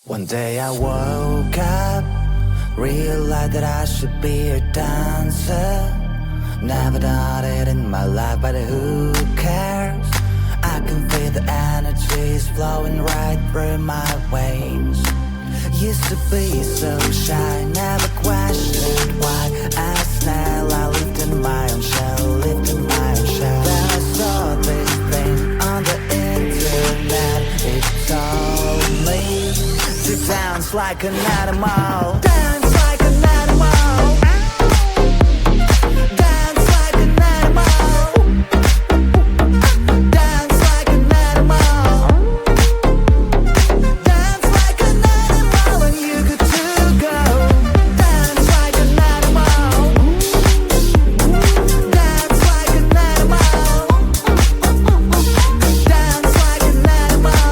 One day I woke up, realized that I should be a dancer. Never done it in my life, but who cares? I can feel the energy is flowing right through my veins. Used to be so shy, never questioned why. As a snail, I lived in my own shell, lived in my own shell. Then I saw this thing on the internet. It told me to dance like an animal. Dance like an animal. Dance like an animal. Dance like an animal. Dance like an animal, and you good to go. Dance like an animal. Dance like an animal. Dance like an animal.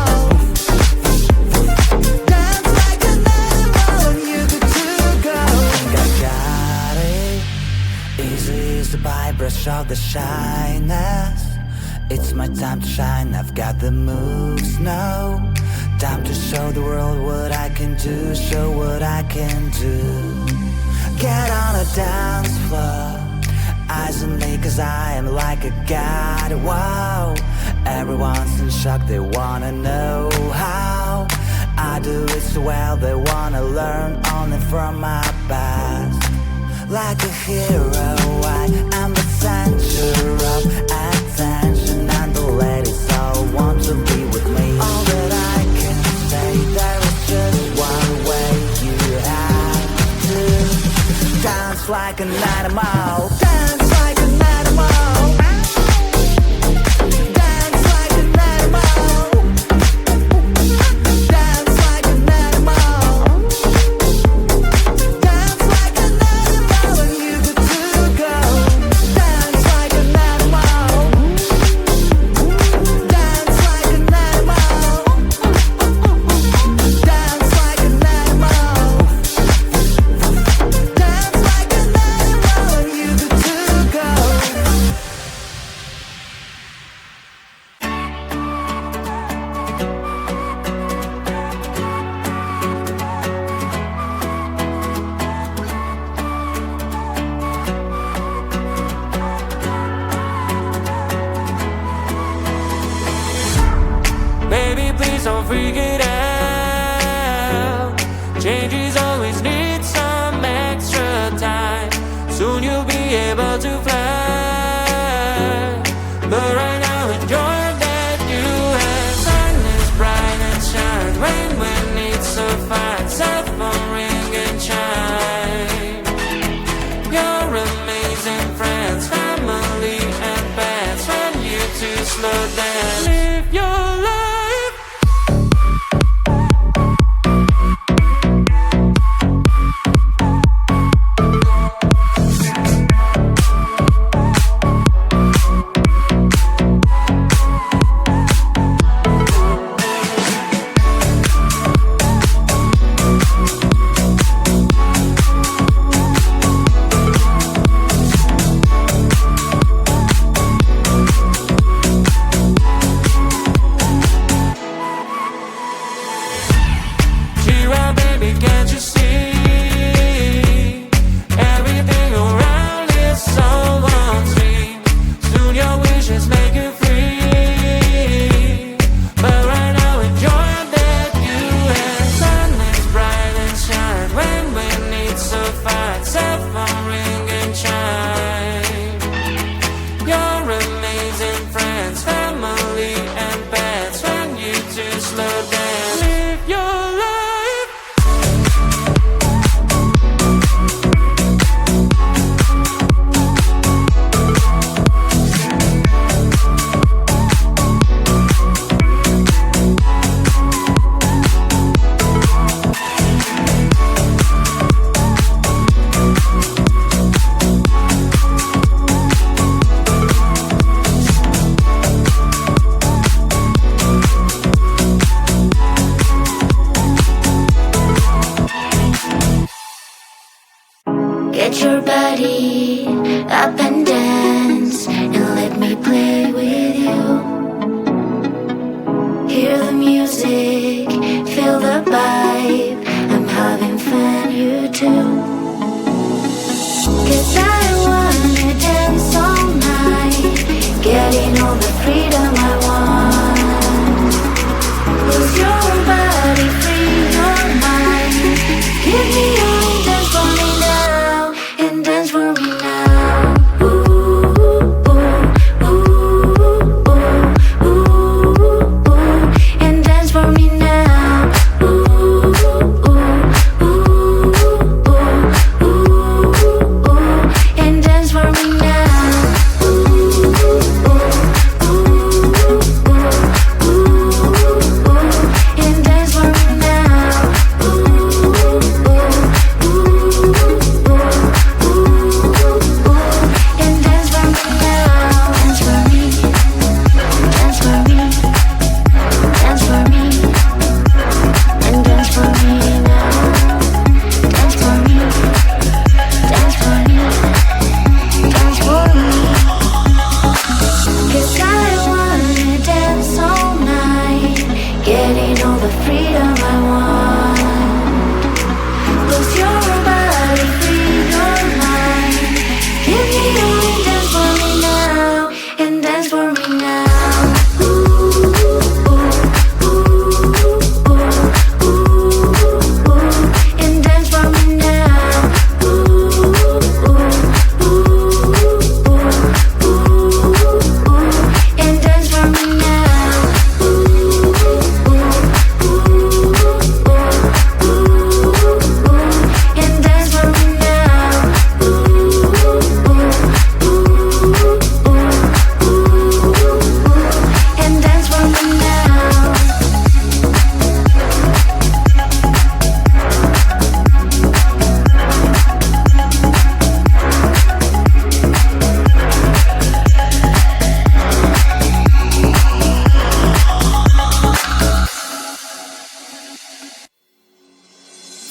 Dance like an animal, and you good to go. I think I got it. Easy as the brush of the shyness. It's my time to shine, I've got the moves now. Time to show the world what I can do, show what I can do. Get on a dance floor, eyes on me cause I am like a god. Wow, everyone's in shock, they wanna know how I do it so well, they wanna learn only from my past. Like a hero, I am the center of attention, and the ladies all want to be with me. All that I can say, there is just one way. You have to dance like an animal. Dance like an animal. Dance like an animal. Dance like an animal. Dance like an animal, and you good to go. Dance like an animal. Dance like an animal. Dance like an animal. Dance like an animal, and you good to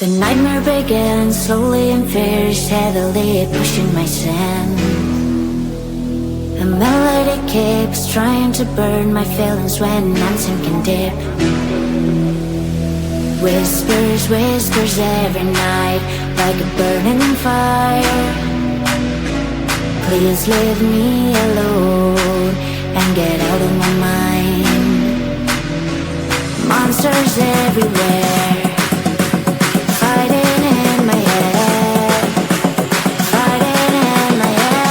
The nightmare begins slowly and fierce, heavily pushing my sin. The melody keeps trying to burn my feelings when I'm sinking deep. Whispers, whispers every night, like a burning fire. Please leave me alone and get out of my mind. Monsters everywhere, fighting in my head, fighting in my head.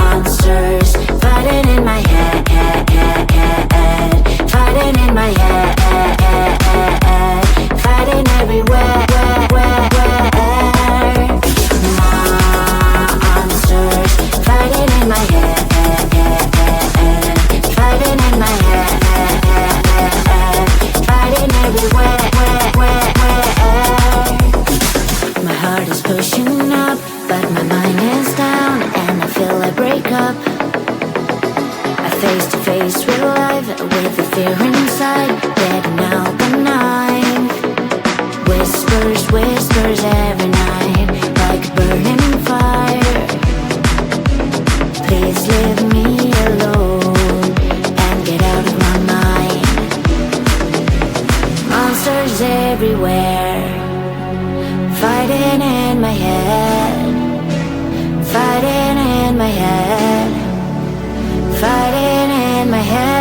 Monsters fighting in my head, fighting in my head, fighting everywhere. Monsters fighting in my head, fighting in my head, fighting everywhere. My heart is pushing up, but my mind is down, and I feel I break up. I face to face with life, with the fear inside, getting out the night. Whispers, whispers every night, like a burning fire. Please leave me alone and get out of my mind. Monsters everywhere, fighting in my head, fighting in my head, fighting in my head.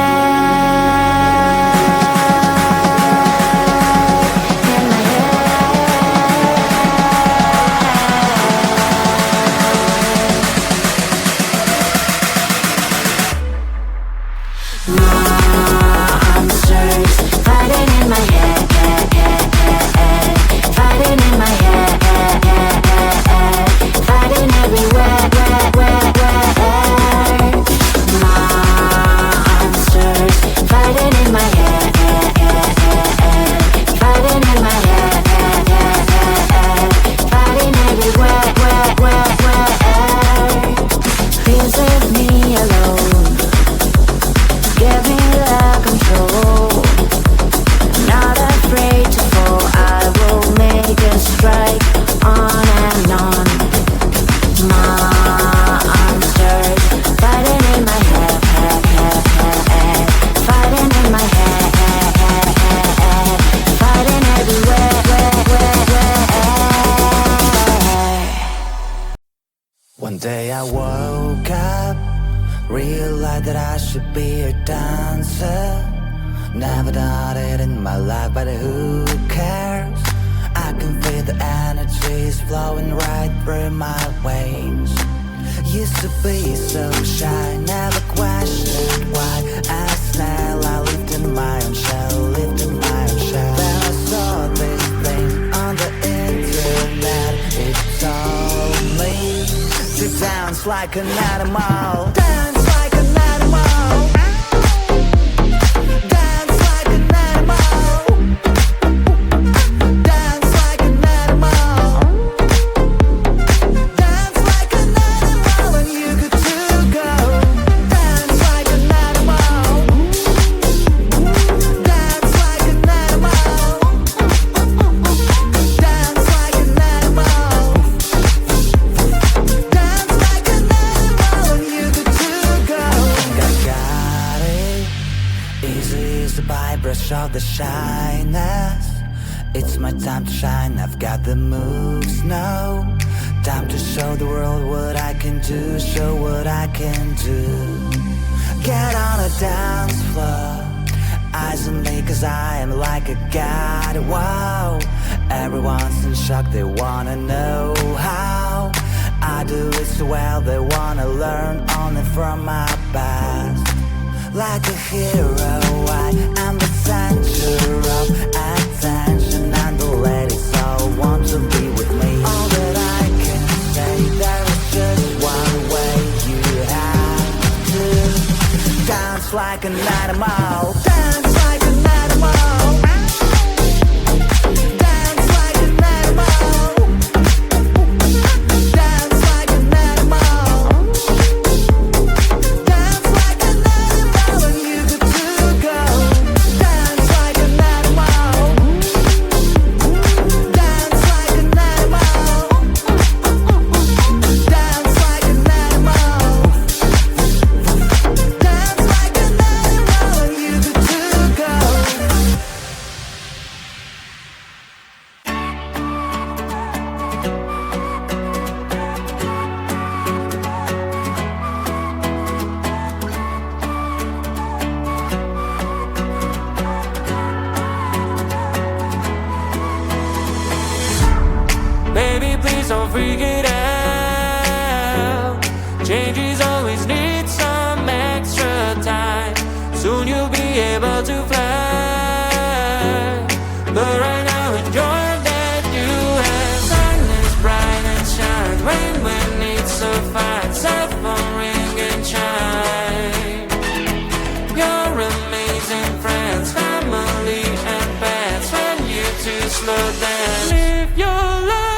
Monsters fighting in my head, fighting in my head, fighting everywhere. Monsters fighting in my head, fighting in my head, fighting everywhere. Please leave me alone, give me the control. I'm not afraid to fall, I will make a strike on and on. Monsters fighting in my head, fighting in my head, fighting everywhere. One day I woke up, realized that I should be a dancer. Never done it in my life, but who cares? I can feel the energies flowing right through my veins. Used to be so shy, never questioned why. As a snail, I lived in my own shell, lived in my own shell. Then I saw this thing on the internet. It told me to dance like an animal. Dance like an animal. Dance like an animal. Dance like an animal. Dance like an animal, and you good to go. Dance like an animal. Dance like an animal. Dance like an animal. Dance like an animal, and you good to go. I got it. Easy as the brush of the shyness. It's my time to shine, I've got the moves now. Time to show the world what I can do, show what I can do. Get on a dance floor, eyes on me cause I am like a god, wow. Everyone's in shock, they wanna know how I do it so well, they wanna learn only from my past. Like a hero, I am the center of attention, and the ladies all want to be with me. All that I can say, there is just one way you have to dance like an animal. Dance like an animal. Dance like an animal. Dance like an animal. Dance like an animal, and you good to figure it out. Changes always need some extra time. Soon you'll be able to fly. But right now enjoy that you have. Sun is bright and shine when it's so fine. Cell phone ring and chime. Your amazing friends, family and pets. When you two slow down, live your life.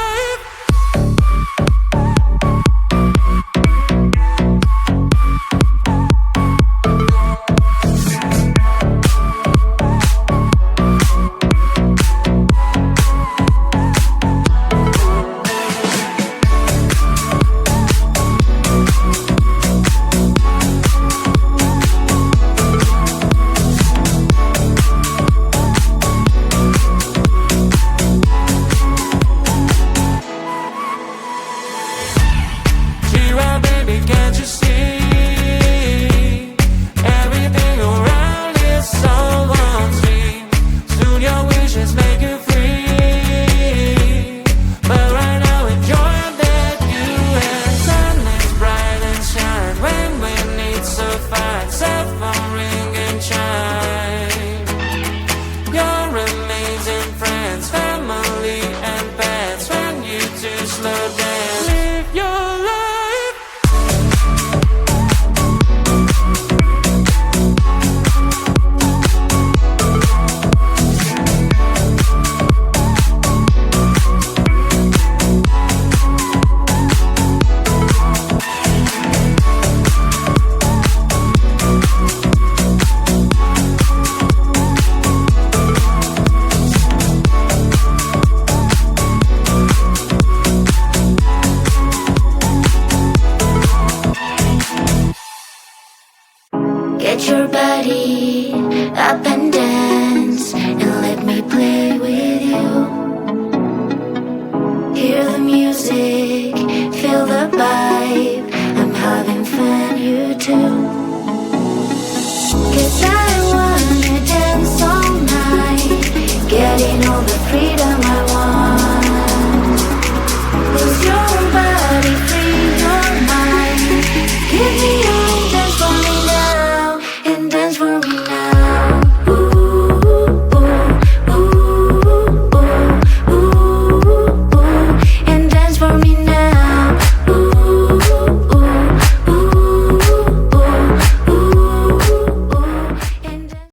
Can't you see? Everything around is so on-stream. Soon your wishes make you free. But right now enjoy that you have. Sun is bright and shine when it's so fine. Cell phone ring and chime. Your amazing friends, family and pets. When you two slow down, live your life. Get your body up and dance, and let me play with you. Hear the music